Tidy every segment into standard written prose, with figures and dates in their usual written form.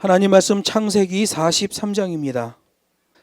하나님 말씀 창세기 43장입니다.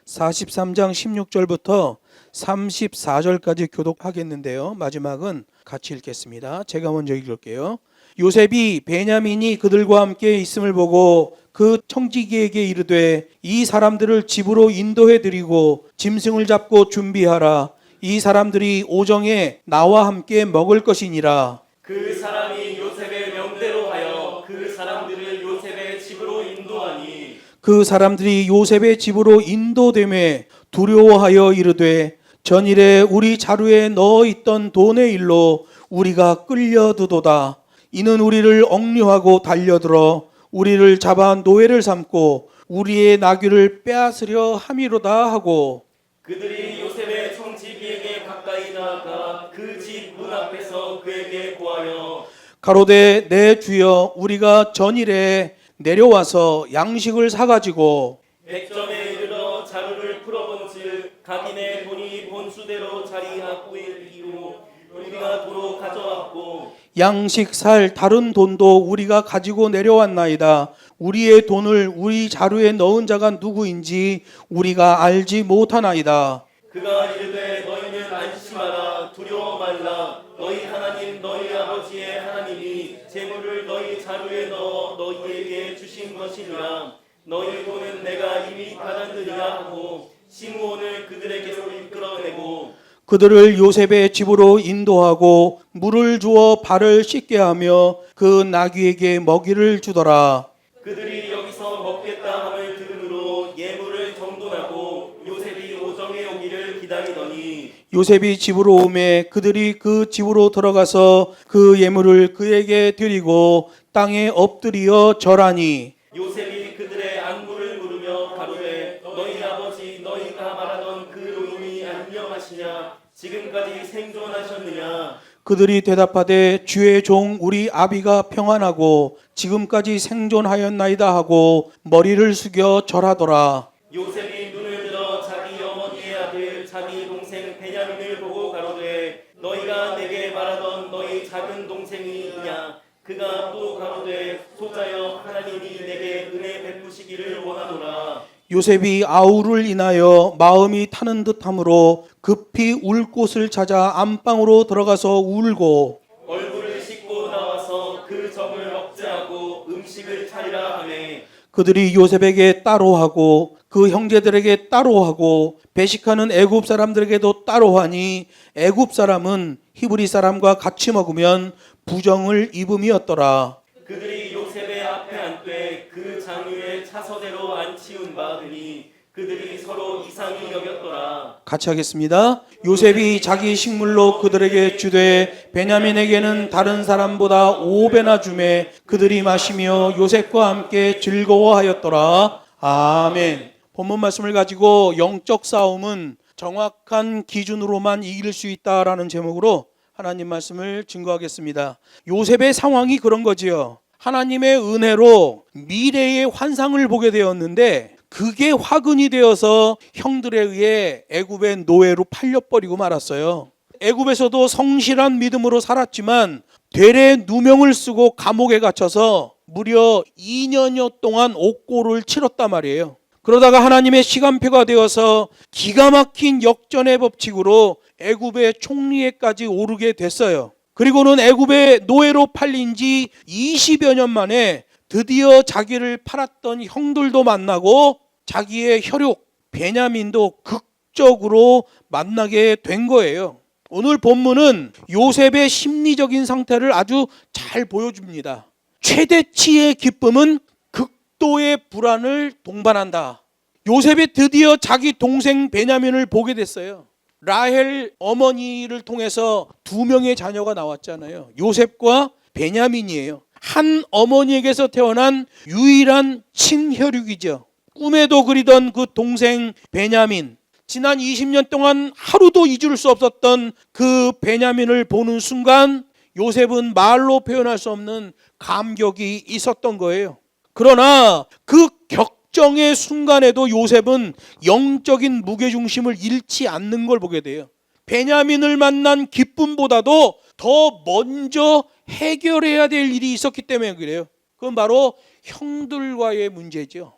43장 16절부터 34절까지 교독하겠는데요. 마지막은 같이 읽겠습니다. 제가 먼저 읽을게요. 요셉이 베냐민이 그들과 함께 있음을 보고 그 청지기에게 이르되 이 사람들을 집으로 인도해 드리고 짐승을 잡고 준비하라. 이 사람들이 오정에 나와 함께 먹을 것이니라. 그 사람이 요셉의 명대로 하여 그 사람들을 요셉의 집으로 인도하니 그 사람들이 요셉의 집으로 인도되매 두려워하여 이르되 전일에 우리 자루에 넣어 있던 돈의 일로 우리가 끌려드도다. 이는 우리를 억류하고 달려들어 우리를 잡아 노예를 삼고 우리의 나귀를 빼앗으려 함이로다 하고, 그들이 요셉의 청지기에게 가까이 나아가 그 집 문 앞에서 그에게 고하여 가로되 내 주여 우리가 전일에 내려와서 양식을 사가지고 백전에 이르러 자루를 풀어본즉 각인의 돈이 본수대로 자리하고 있기로 우리가 도로 가져왔고 양식 살 다른 돈도 우리가 가지고 내려왔나이다. 우리의 돈을 우리 자루에 넣은 자가 누구인지 우리가 알지 못하나이다. 그가 이르되 너희는 안심하라 두려워 말라. 너희 하나님 너희 아버지의 하나님이 재물을 너희 자루에 넣어 너희에게 주신 것이니라. 너희 돈은 내가 이미 받았느니라 하고 시므온을 그들에게서 이끌어내고 그들을 요셉의 집으로 인도하고 물을 주어 발을 씻게 하며 그 나귀에게 먹이를 주더라. 그들이 여기서 먹겠다 함을 들으므로 예물을 정돈하고 요셉이 오정에 오기를 기다리더니 요셉이 집으로 오매 그들이 그 집으로 들어가서 그 예물을 그에게 드리고 땅에 엎드리어 절하니, 요셉이 그들의 안부를 물으며 가로되 너희 아버지 너희가 말하던 그 노인이 안녕하시냐 지금까지 생존하셨느냐. 그들이 대답하되 주의 종 우리 아비가 평안하고 지금까지 생존하였나이다 하고 머리를 숙여 절하더라. 요셉이 눈을 들어 자기 어머니의 아들 자기 동생 베냐민을 보고 가로되 너희가 내게 말하던 너희 작은 동생이 이냐. 그가 또 가로되 소자여 하나님이 내게 은혜 베푸시기를 원하노라. 요셉이 아우를 인하여 마음이 타는 듯함으로 급히 울 곳을 찾아 안방으로 들어가서 울고 얼굴을 씻고 나와서 그 점을 억제하고 음식을 차리라 하매 그들이 요셉에게 따로 하고 그 형제들에게 따로 하고 배식하는 애굽 사람들에게도 따로 하니 애굽 사람은 히브리 사람과 같이 먹으면 부정을 입음이었더라. 그들이 요셉의 앞에 앉되 그 장유의 차서대로 안 치운 바 되니 그들이 서로 이상히 여겼더라. 같이 하겠습니다. 요셉이 자기 식물로 그들에게 주되 베냐민에게는 다른 사람보다 5배나 주매 그들이 마시며 요셉과 함께 즐거워하였더라. 아멘. 본문 말씀을 가지고 영적 싸움은 정확한 기준으로만 이길 수 있다라는 제목으로 하나님 말씀을 증거하겠습니다. 요셉의 상황이 그런 거지요. 하나님의 은혜로 미래의 환상을 보게 되었는데 그게 화근이 되어서 형들에 의해 애굽의 노예로 팔려버리고 말았어요. 애굽에서도 성실한 믿음으로 살았지만 되레 누명을 쓰고 감옥에 갇혀서 무려 2년여 동안 옥고를 치렀단 말이에요. 그러다가 하나님의 시간표가 되어서 기가 막힌 역전의 법칙으로 애굽의 총리에까지 오르게 됐어요. 그리고는 애굽의 노예로 팔린 지 20여 년 만에 드디어 자기를 팔았던 형들도 만나고 자기의 혈육 베냐민도 극적으로 만나게 된 거예요. 오늘 본문은 요셉의 심리적인 상태를 아주 잘 보여줍니다. 최대치의 기쁨은 극도의 불안을 동반한다. 요셉이 드디어 자기 동생 베냐민을 보게 됐어요. 라헬 어머니를 통해서 2명의 자녀가 나왔잖아요. 요셉과 베냐민이에요. 한 어머니에게서 태어난 유일한 친혈육이죠. 꿈에도 그리던 그 동생 베냐민, 지난 20년 동안 하루도 잊을 수 없었던 그 베냐민을 보는 순간 요셉은 말로 표현할 수 없는 감격이 있었던 거예요. 그러나 그 격정의 순간에도 요셉은 영적인 무게중심을 잃지 않는 걸 보게 돼요. 베냐민을 만난 기쁨보다도 더 먼저 해결해야 될 일이 있었기 때문에 그래요. 그건 바로 형들과의 문제죠.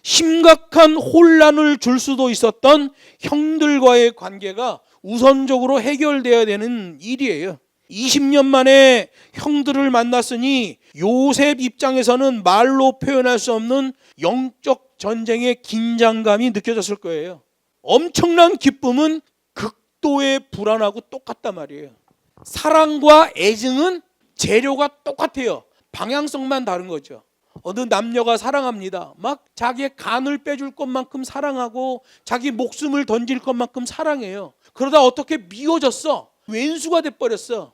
심각한 혼란을 줄 수도 있었던 형들과의 관계가 우선적으로 해결돼야 되는 일이에요. 20년 만에 형들을 만났으니 요셉 입장에서는 말로 표현할 수 없는 영적 전쟁의 긴장감이 느껴졌을 거예요. 엄청난 기쁨은 극도의 불안하고 똑같단 말이에요. 사랑과 애증은 재료가 똑같아요. 방향성만 다른 거죠. 어느 남녀가 사랑합니다. 막 자기의 간을 빼줄 것만큼 사랑하고 자기 목숨을 던질 것만큼 사랑해요. 그러다 어떻게 미워졌어? 왼수가 돼버렸어.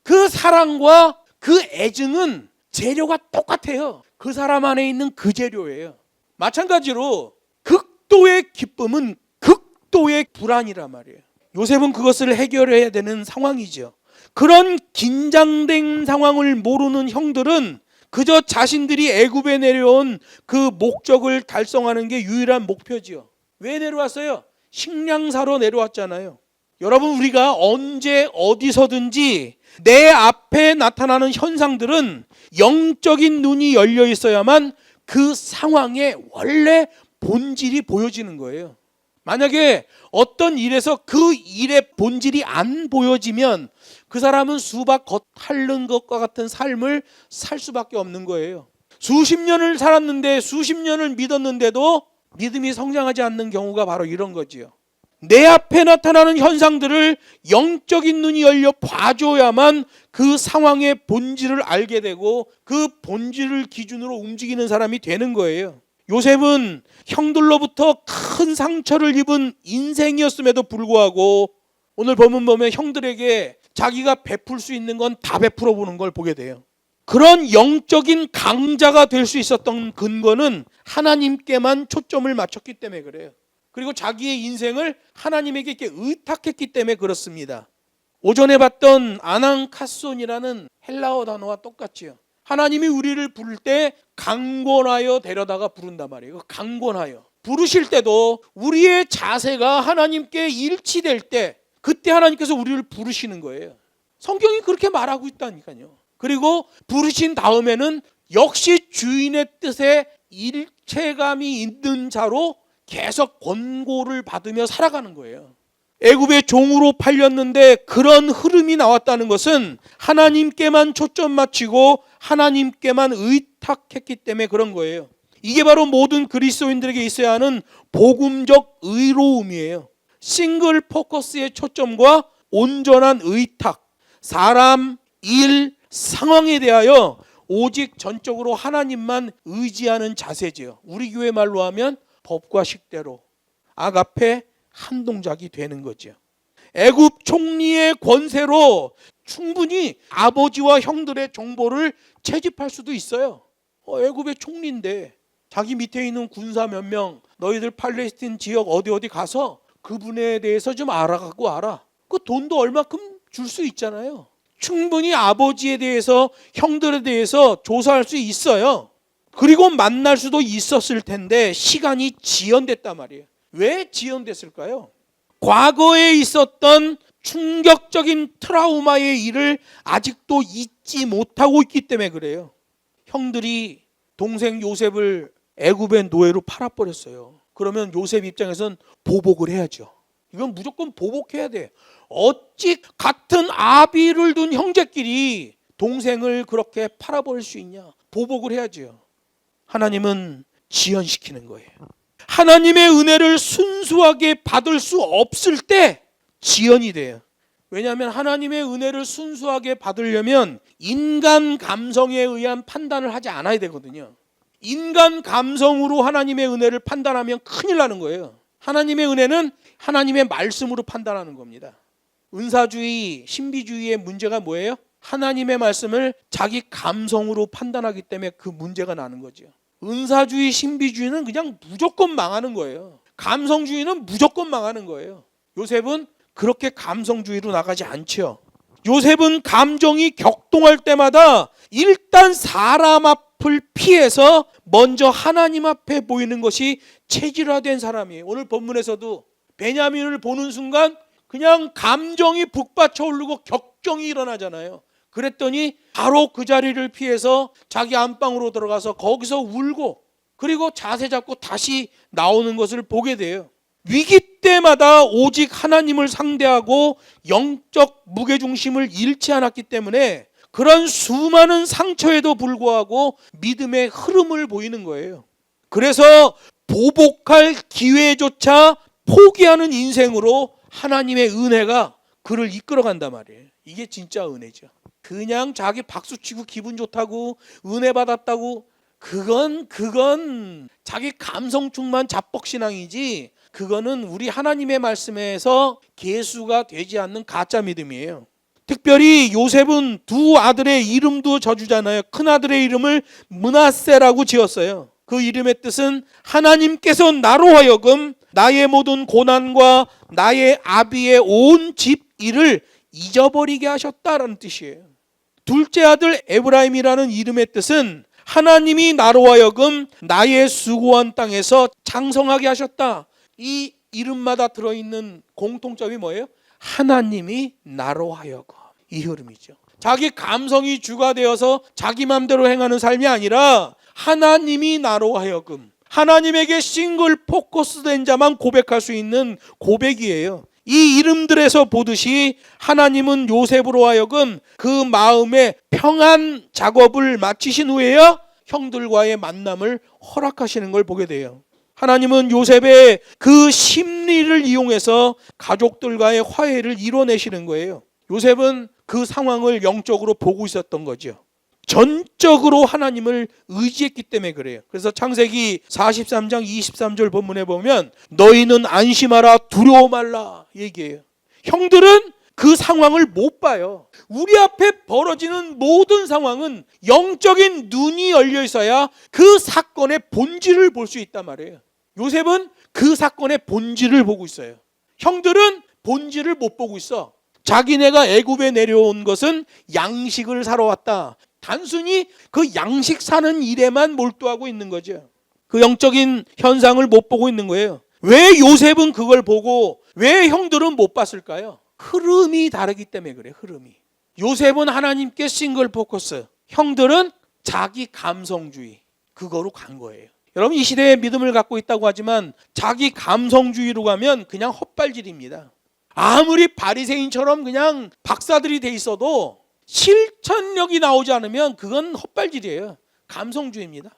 그 사랑과 그 애증은 재료가 똑같아요. 그 사람 안에 있는 그 재료예요. 마찬가지로 극도의 기쁨은 극도의 불안이란 말이에요. 요셉은 그것을 해결해야 되는 상황이죠. 그런 긴장된 상황을 모르는 형들은 그저 자신들이 애굽에 내려온 그 목적을 달성하는 게 유일한 목표지요. 왜 내려왔어요? 식량 사러 내려왔잖아요. 여러분, 우리가 언제 어디서든지 내 앞에 나타나는 현상들은 영적인 눈이 열려 있어야만 그 상황의 원래 본질이 보여지는 거예요. 만약에 어떤 일에서 그 일의 본질이 안 보여지면 그 사람은 수박 겉 핥는 것과 같은 삶을 살 수밖에 없는 거예요. 수십 년을 살았는데 수십 년을 믿었는데도 믿음이 성장하지 않는 경우가 바로 이런 거지요. 내 앞에 나타나는 현상들을 영적인 눈이 열려 봐줘야만 그 상황의 본질을 알게 되고 그 본질을 기준으로 움직이는 사람이 되는 거예요. 요셉은 형들로부터 큰 상처를 입은 인생이었음에도 불구하고 오늘 본문 보면 형들에게 자기가 베풀 수 있는 건 다 베풀어 보는 걸 보게 돼요. 그런 영적인 강자가 될 수 있었던 근거는 하나님께만 초점을 맞췄기 때문에 그래요. 그리고 자기의 인생을 하나님에게 이렇게 의탁했기 때문에 그렇습니다. 오전에 봤던 아낭카손이라는 헬라어 단어와 똑같지요. 하나님이 우리를 부를 때 강권하여 데려다가 부른단 말이에요. 강권하여. 부르실 때도 우리의 자세가 하나님께 일치될 때 그때 하나님께서 우리를 부르시는 거예요. 성경이 그렇게 말하고 있다니까요. 그리고 부르신 다음에는 역시 주인의 뜻에 일체감이 있는 자로 계속 권고를 받으며 살아가는 거예요. 애굽의 종으로 팔렸는데 그런 흐름이 나왔다는 것은 하나님께만 초점 맞추고 하나님께만 의탁했기 때문에 그런 거예요. 이게 바로 모든 그리스도인들에게 있어야 하는 복음적 의로움이에요. 싱글 포커스의 초점과 온전한 의탁, 사람, 일, 상황에 대하여 오직 전적으로 하나님만 의지하는 자세지요. 우리 교회 말로 하면 법과 식대로 아가페 한 동작이 되는 거죠. 애굽 총리의 권세로 충분히 아버지와 형들의 정보를 채집할 수도 있어요. 애굽의 총리인데 자기 밑에 있는 군사 몇 명 너희들 팔레스틴 지역 어디 가서 그분에 대해서 좀 알아갖고 와라. 그 돈도 얼마큼 줄 수 있잖아요. 충분히 아버지에 대해서 형들에 대해서 조사할 수 있어요. 그리고 만날 수도 있었을 텐데 시간이 지연됐단 말이에요. 왜 지연됐을까요? 과거에 있었던 충격적인 트라우마의 일을 아직도 잊지 못하고 있기 때문에 그래요. 형들이 동생 요셉을 애굽의 노예로 팔아버렸어요. 그러면 요셉 입장에선 보복을 해야죠. 이건 무조건 보복해야 돼. 어찌 같은 아비를 둔 형제끼리 동생을 그렇게 팔아버릴 수 있냐. 보복을 해야죠. 하나님은 지연시키는 거예요. 하나님의 은혜를 순수하게 받을 수 없을 때 지연이 돼요. 왜냐하면 하나님의 은혜를 순수하게 받으려면 인간 감성에 의한 판단을 하지 않아야 되거든요. 인간 감성으로 하나님의 은혜를 판단하면 큰일 나는 거예요. 하나님의 은혜는 하나님의 말씀으로 판단하는 겁니다. 은사주의, 신비주의의 문제가 뭐예요? 하나님의 말씀을 자기 감성으로 판단하기 때문에 그 문제가 나는 거죠. 은사주의, 신비주의는 그냥 무조건 망하는 거예요. 감성주의는 무조건 망하는 거예요. 요셉은 그렇게 감성주의로 나가지 않죠. 요셉은 감정이 격동할 때마다 일단 사람 앞을 피해서 먼저 하나님 앞에 보이는 것이 체질화된 사람이에요. 오늘 본문에서도 베냐민을 보는 순간 그냥 감정이 북받쳐 오르고 격정이 일어나잖아요. 그랬더니 바로 그 자리를 피해서 자기 안방으로 들어가서 거기서 울고 그리고 자세 잡고 다시 나오는 것을 보게 돼요. 위기 때마다 오직 하나님을 상대하고 영적 무게중심을 잃지 않았기 때문에 그런 수많은 상처에도 불구하고 믿음의 흐름을 보이는 거예요. 그래서 보복할 기회조차 포기하는 인생으로 하나님의 은혜가 그를 이끌어간단 말이에요. 이게 진짜 은혜죠. 그냥 자기 박수치고 기분 좋다고 은혜 받았다고 그건 자기 감성충만 자뻑신앙이지 그거는 우리 하나님의 말씀에서 계수가 되지 않는 가짜 믿음이에요. 특별히 요셉은 두 아들의 이름도 져주잖아요. 큰 아들의 이름을 므낫세라고 지었어요. 그 이름의 뜻은 하나님께서 나로 하여금 나의 모든 고난과 나의 아비의 온 집 일을 잊어버리게 하셨다라는 뜻이에요. 둘째 아들 에브라임이라는 이름의 뜻은 하나님이 나로 하여금 나의 수고한 땅에서 장성하게 하셨다. 이 이름마다 들어있는 공통점이 뭐예요? 하나님이 나로 하여금. 이 흐름이죠. 자기 감성이 주가 되어서 자기 마음대로 행하는 삶이 아니라 하나님이 나로 하여금, 하나님에게 싱글 포커스된 자만 고백할 수 있는 고백이에요. 이 이름들에서 보듯이 하나님은 요셉으로 하여금 그 마음의 평안 작업을 마치신 후에야 형들과의 만남을 허락하시는 걸 보게 돼요. 하나님은 요셉의 그 심리를 이용해서 가족들과의 화해를 이뤄내시는 거예요. 요셉은 그 상황을 영적으로 보고 있었던 거죠. 전적으로 하나님을 의지했기 때문에 그래요. 그래서 창세기 43장 23절 본문에 보면 너희는 안심하라 두려워 말라 얘기해요. 형들은 그 상황을 못 봐요. 우리 앞에 벌어지는 모든 상황은 영적인 눈이 열려 있어야 그 사건의 본질을 볼 수 있단 말이에요. 요셉은 그 사건의 본질을 보고 있어요. 형들은 본질을 못 보고 있어. 자기네가 애굽에 내려온 것은 양식을 사러 왔다. 단순히 그 양식 사는 일에만 몰두하고 있는 거죠. 그 영적인 현상을 못 보고 있는 거예요. 왜 요셉은 그걸 보고 왜 형들은 못 봤을까요? 흐름이 다르기 때문에 그래. 흐름이. 요셉은 하나님께 싱글 포커스, 형들은 자기 감성주의, 그거로 간 거예요. 여러분, 이 시대에 믿음을 갖고 있다고 하지만 자기 감성주의로 가면 그냥 헛발질입니다. 아무리 바리새인처럼 그냥 박사들이 돼 있어도 실천력이 나오지 않으면 그건 헛발질이에요. 감성주의입니다.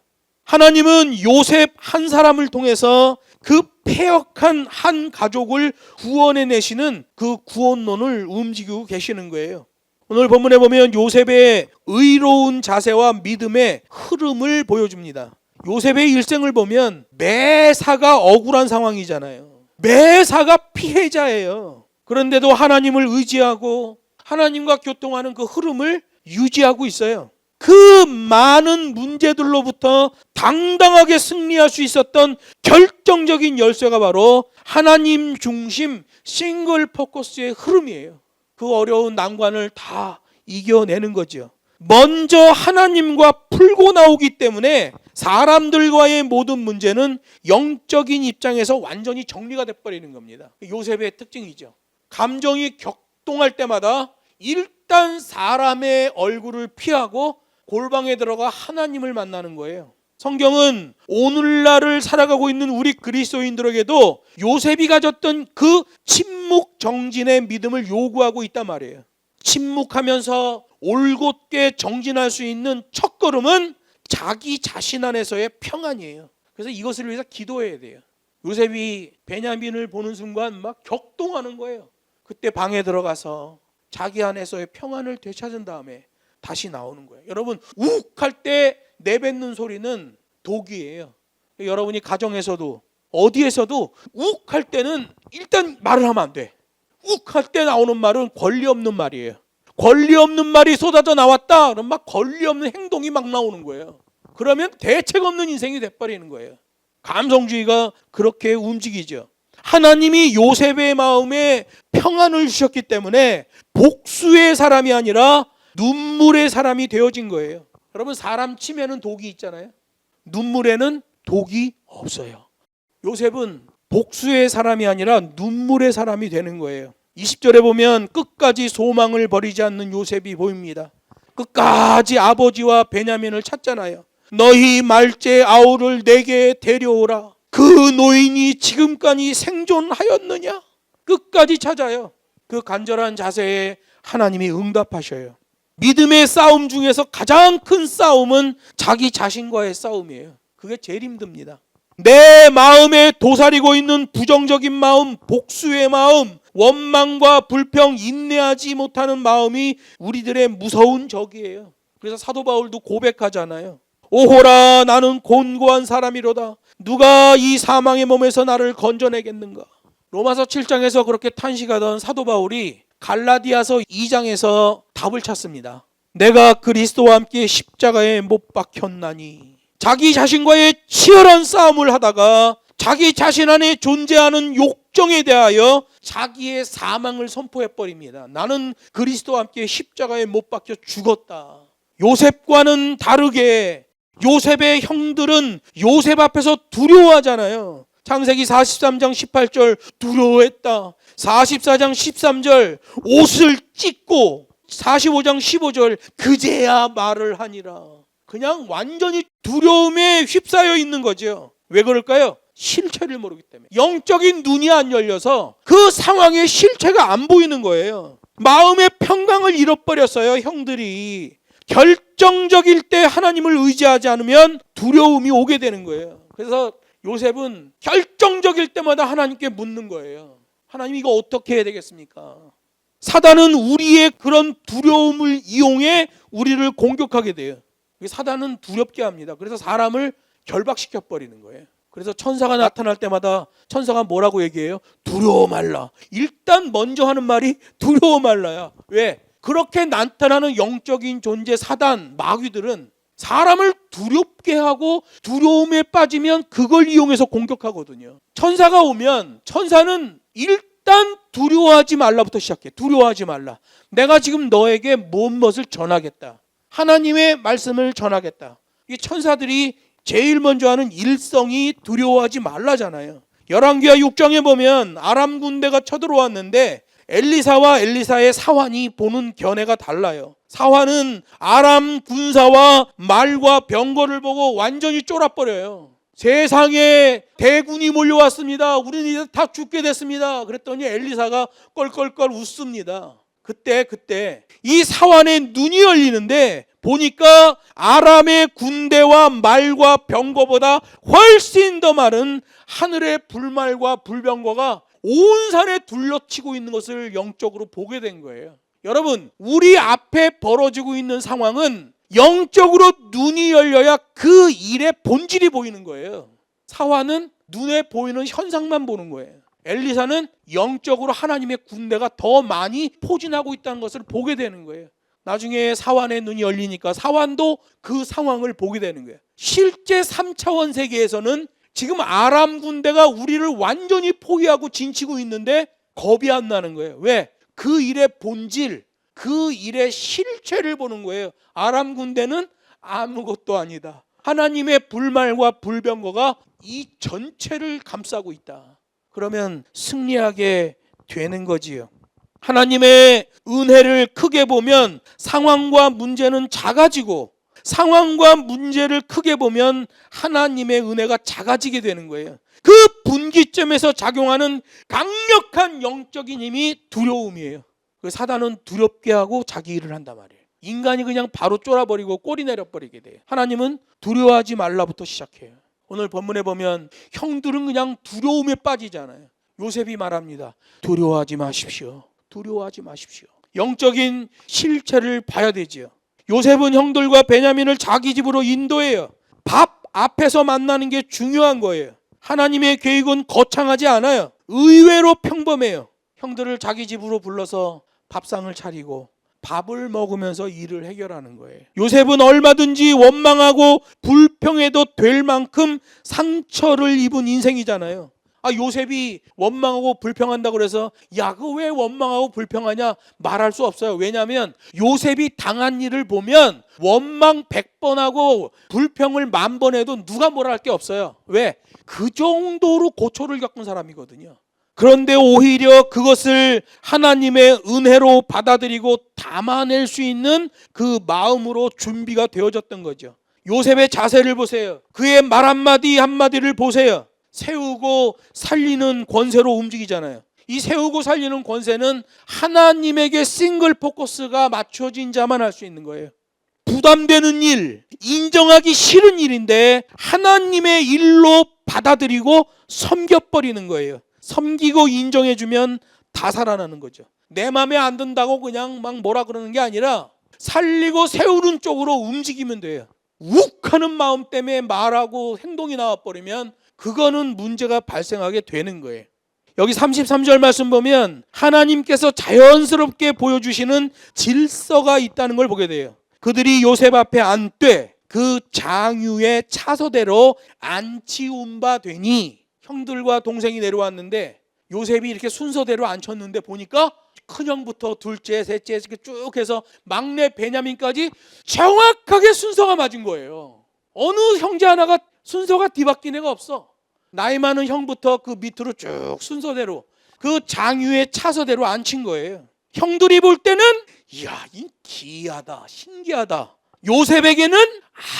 하나님은 요셉 한 사람을 통해서 그 패역한 한 가족을 구원해내시는 그 구원론을 움직이고 계시는 거예요. 오늘 본문에 보면 요셉의 의로운 자세와 믿음의 흐름을 보여줍니다. 요셉의 일생을 보면 매사가 억울한 상황이잖아요. 매사가 피해자예요. 그런데도 하나님을 의지하고 하나님과 교통하는 그 흐름을 유지하고 있어요. 그 많은 문제들로부터 당당하게 승리할 수 있었던 결정적인 열쇠가 바로 하나님 중심 싱글 포커스의 흐름이에요. 그 어려운 난관을 다 이겨내는 거죠. 먼저 하나님과 풀고 나오기 때문에 사람들과의 모든 문제는 영적인 입장에서 완전히 정리가 돼버리는 겁니다. 요셉의 특징이죠. 감정이 격동할 때마다 일단 사람의 얼굴을 피하고 골방에 들어가 하나님을 만나는 거예요. 성경은 오늘날을 살아가고 있는 우리 그리스도인들에게도 요셉이 가졌던 그 침묵 정진의 믿음을 요구하고 있단 말이에요. 침묵하면서 올곧게 정진할 수 있는 첫걸음은 자기 자신 안에서의 평안이에요. 그래서 이것을 위해서 기도해야 돼요. 요셉이 베냐민을 보는 순간 막 격동하는 거예요. 그때 방에 들어가서 자기 안에서의 평안을 되찾은 다음에 다시 나오는 거예요. 여러분, 욱 할 때 내뱉는 소리는 독이에요. 여러분이 가정에서도 어디에서도 욱 할 때는 일단 말을 하면 안 돼. 욱 할 때 나오는 말은 권리 없는 말이에요. 권리 없는 말이 쏟아져 나왔다 그럼 막 권리 없는 행동이 막 나오는 거예요. 그러면 대책 없는 인생이 돼버리는 거예요. 감성주의가 그렇게 움직이죠. 하나님이 요셉의 마음에 평안을 주셨기 때문에 복수의 사람이 아니라 눈물의 사람이 되어진 거예요. 여러분, 사람 침에는 독이 있잖아요. 눈물에는 독이 없어요. 요셉은 복수의 사람이 아니라 눈물의 사람이 되는 거예요. 20절에 보면 끝까지 소망을 버리지 않는 요셉이 보입니다. 끝까지 아버지와 베냐민을 찾잖아요. 너희 말째 아우를 내게 데려오라. 그 노인이 지금까지 생존하였느냐? 끝까지 찾아요. 그 간절한 자세에 하나님이 응답하셔요. 믿음의 싸움 중에서 가장 큰 싸움은 자기 자신과의 싸움이에요. 그게 제일 힘듭니다. 내 마음에 도사리고 있는 부정적인 마음, 복수의 마음, 원망과 불평, 인내하지 못하는 마음이 우리들의 무서운 적이에요. 그래서 사도 바울도 고백하잖아요. 오호라, 나는 곤고한 사람이로다. 누가 이 사망의 몸에서 나를 건져내겠는가? 로마서 7장에서 그렇게 탄식하던 사도 바울이 갈라디아서 2장에서 답을 찾습니다. 내가 그리스도와 함께 십자가에 못 박혔나니. 자기 자신과의 치열한 싸움을 하다가 자기 자신 안에 존재하는 욕정에 대하여 자기의 사망을 선포해버립니다. 나는 그리스도와 함께 십자가에 못 박혀 죽었다. 요셉과는 다르게 요셉의 형들은 요셉 앞에서 두려워하잖아요. 창세기 43장 18절 두려워했다. 44장 13절 옷을 찢고 45장 15절 그제야 말을 하니라. 그냥 완전히 두려움에 휩싸여 있는 거죠. 왜 그럴까요? 실체를 모르기 때문에. 영적인 눈이 안 열려서 그 상황의 실체가 안 보이는 거예요. 마음의 평강을 잃어버렸어요. 형들이. 결정적일 때 하나님을 의지하지 않으면 두려움이 오게 되는 거예요. 그래서 요셉은 결정적일 때마다 하나님께 묻는 거예요. 하나님, 이거 어떻게 해야 되겠습니까? 사단은 우리의 그런 두려움을 이용해 우리를 공격하게 돼요. 사단은 두렵게 합니다. 그래서 사람을 결박시켜 버리는 거예요. 그래서 천사가 나타날 때마다 천사가 뭐라고 얘기해요? 두려워 말라. 일단 먼저 하는 말이 두려워 말라야. 왜? 그렇게 나타나는 영적인 존재, 사단, 마귀들은 사람을 두렵게 하고 두려움에 빠지면 그걸 이용해서 공격하거든요. 천사가 오면 천사는 일단 두려워하지 말라부터 시작해. 두려워하지 말라. 내가 지금 너에게 무엇을 전하겠다. 하나님의 말씀을 전하겠다. 이 천사들이 제일 먼저 하는 일성이 두려워하지 말라잖아요. 열왕기하 6장에 보면 아람 군대가 쳐들어왔는데 엘리사와 엘리사의 사환이 보는 견해가 달라요. 사환은 아람 군사와 말과 병거를 보고 완전히 쫄아버려요. 세상에 대군이 몰려왔습니다. 우리는 이제 다 죽게 됐습니다. 그랬더니 엘리사가 껄껄껄 웃습니다. 그때 이 사환의 눈이 열리는데 보니까 아람의 군대와 말과 병거보다 훨씬 더 많은 하늘의 불말과 불병거가 온 산에 둘러치고 있는 것을 영적으로 보게 된 거예요. 여러분, 우리 앞에 벌어지고 있는 상황은 영적으로 눈이 열려야 그 일의 본질이 보이는 거예요. 사환은 눈에 보이는 현상만 보는 거예요. 엘리사는 영적으로 하나님의 군대가 더 많이 포진하고 있다는 것을 보게 되는 거예요. 나중에 사환의 눈이 열리니까 사환도 그 상황을 보게 되는 거예요. 실제 3차원 세계에서는 지금 아람 군대가 우리를 완전히 포위하고 진치고 있는데 겁이 안 나는 거예요. 왜? 그 일의 본질, 그 일의 실체를 보는 거예요. 아람 군대는 아무것도 아니다. 하나님의 불말과 불병거가 이 전체를 감싸고 있다. 그러면 승리하게 되는 거지요. 하나님의 은혜를 크게 보면 상황과 문제는 작아지고 상황과 문제를 크게 보면 하나님의 은혜가 작아지게 되는 거예요. 그 분기점에서 작용하는 강력한 영적인 힘이 두려움이에요. 그 사단은 두렵게 하고 자기 일을 한단 말이에요. 인간이 그냥 바로 쫄아버리고 꼬리 내려버리게 돼요. 하나님은 두려워하지 말라부터 시작해요. 오늘 본문에 보면 형들은 그냥 두려움에 빠지잖아요. 요셉이 말합니다. 두려워하지 마십시오. 두려워하지 마십시오. 영적인 실체를 봐야 되지요. 요셉은 형들과 베냐민을 자기 집으로 인도해요. 밥 앞에서 만나는 게 중요한 거예요. 하나님의 계획은 거창하지 않아요. 의외로 평범해요. 형들을 자기 집으로 불러서 밥상을 차리고 밥을 먹으면서 일을 해결하는 거예요. 요셉은 얼마든지 원망하고 불평해도 될 만큼 상처를 입은 인생이잖아요. 요셉이 원망하고 불평한다고 그래서 야, 그거 왜 원망하고 불평하냐 말할 수 없어요. 왜냐하면 요셉이 당한 일을 보면 원망 100번 하고 불평을 10,000번 해도 누가 뭐라 할 게 없어요. 왜? 그 정도로 고초를 겪은 사람이거든요. 그런데 오히려 그것을 하나님의 은혜로 받아들이고 담아낼 수 있는 그 마음으로 준비가 되어졌던 거죠. 요셉의 자세를 보세요. 그의 말 한마디 한마디를 보세요. 세우고 살리는 권세로 움직이잖아요. 이 세우고 살리는 권세는 하나님에게 싱글 포커스가 맞춰진 자만 할 수 있는 거예요. 부담되는 일, 인정하기 싫은 일인데 하나님의 일로 받아들이고 섬겨버리는 거예요. 섬기고 인정해주면 다 살아나는 거죠. 내 맘에 안 든다고 그냥 막 뭐라 그러는 게 아니라 살리고 세우는 쪽으로 움직이면 돼요. 욱하는 마음 때문에 말하고 행동이 나와버리면 그거는 문제가 발생하게 되는 거예요. 여기 33절 말씀 보면 하나님께서 자연스럽게 보여주시는 질서가 있다는 걸 보게 돼요. 그들이 요셉 앞에 앉되 그 장유의 차서대로 앉히운 바 되니, 형들과 동생이 내려왔는데 요셉이 이렇게 순서대로 앉혔는데 보니까 큰형부터 둘째, 셋째 이렇게 쭉 해서 막내 베냐민까지 정확하게 순서가 맞은 거예요. 어느 형제 하나가 순서가 뒤바뀐 애가 없어. 나이 많은 형부터 그 밑으로 쭉 순서대로 그 장유의 차서대로 앉힌 거예요. 형들이 볼 때는 이야, 이 기이하다, 신기하다. 요셉에게는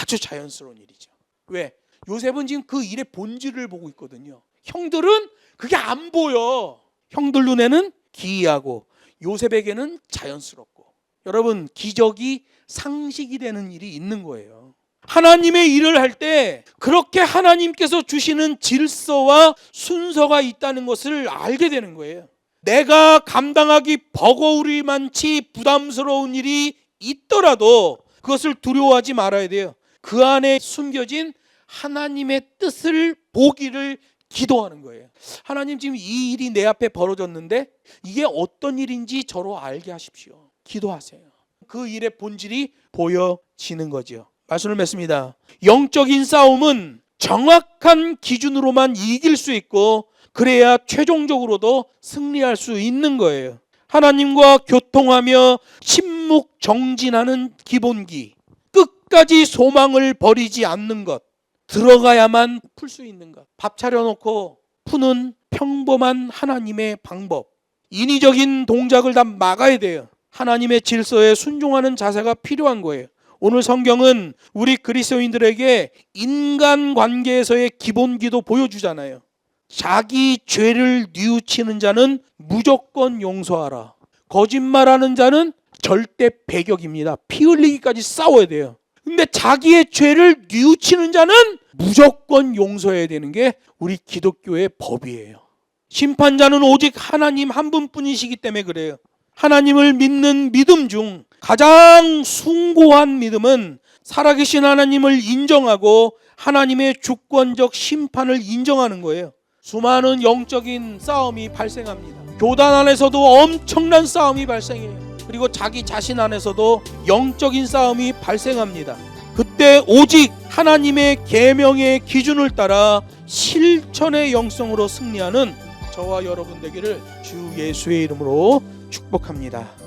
아주 자연스러운 일이죠. 왜? 요셉은 지금 그 일의 본질을 보고 있거든요. 형들은 그게 안 보여. 형들 눈에는 기이하고 요셉에게는 자연스럽고. 여러분, 기적이 상식이 되는 일이 있는 거예요. 하나님의 일을 할 때 그렇게 하나님께서 주시는 질서와 순서가 있다는 것을 알게 되는 거예요. 내가 감당하기 버거울이 많지 부담스러운 일이 있더라도 그것을 두려워하지 말아야 돼요. 그 안에 숨겨진 하나님의 뜻을 보기를 기도하는 거예요. 하나님, 지금 이 일이 내 앞에 벌어졌는데 이게 어떤 일인지 저로 알게 하십시오. 기도하세요. 그 일의 본질이 보여지는 거죠. 말씀을 맺습니다. 영적인 싸움은 정확한 기준으로만 이길 수 있고 그래야 최종적으로도 승리할 수 있는 거예요. 하나님과 교통하며 침묵 정진하는 기본기, 끝까지 소망을 버리지 않는 것, 들어가야만 풀 수 있는 것, 밥 차려놓고 푸는 평범한 하나님의 방법, 인위적인 동작을 다 막아야 돼요. 하나님의 질서에 순종하는 자세가 필요한 거예요. 오늘 성경은 우리 그리스도인들에게 인간관계에서의 기본기도 보여주잖아요. 자기 죄를 뉘우치는 자는 무조건 용서하라. 거짓말하는 자는 절대 배격입니다. 피 흘리기까지 싸워야 돼요. 근데 자기의 죄를 뉘우치는 자는 무조건 용서해야 되는 게 우리 기독교의 법이에요. 심판자는 오직 하나님 한 분뿐이시기 때문에 그래요. 하나님을 믿는 믿음 중 가장 숭고한 믿음은 살아계신 하나님을 인정하고 하나님의 주권적 심판을 인정하는 거예요. 수많은 영적인 싸움이 발생합니다. 교단 안에서도 엄청난 싸움이 발생해요. 그리고 자기 자신 안에서도 영적인 싸움이 발생합니다. 그때 오직 하나님의 계명의 기준을 따라 실천의 영성으로 승리하는 저와 여러분 되기를 주 예수의 이름으로 축복합니다.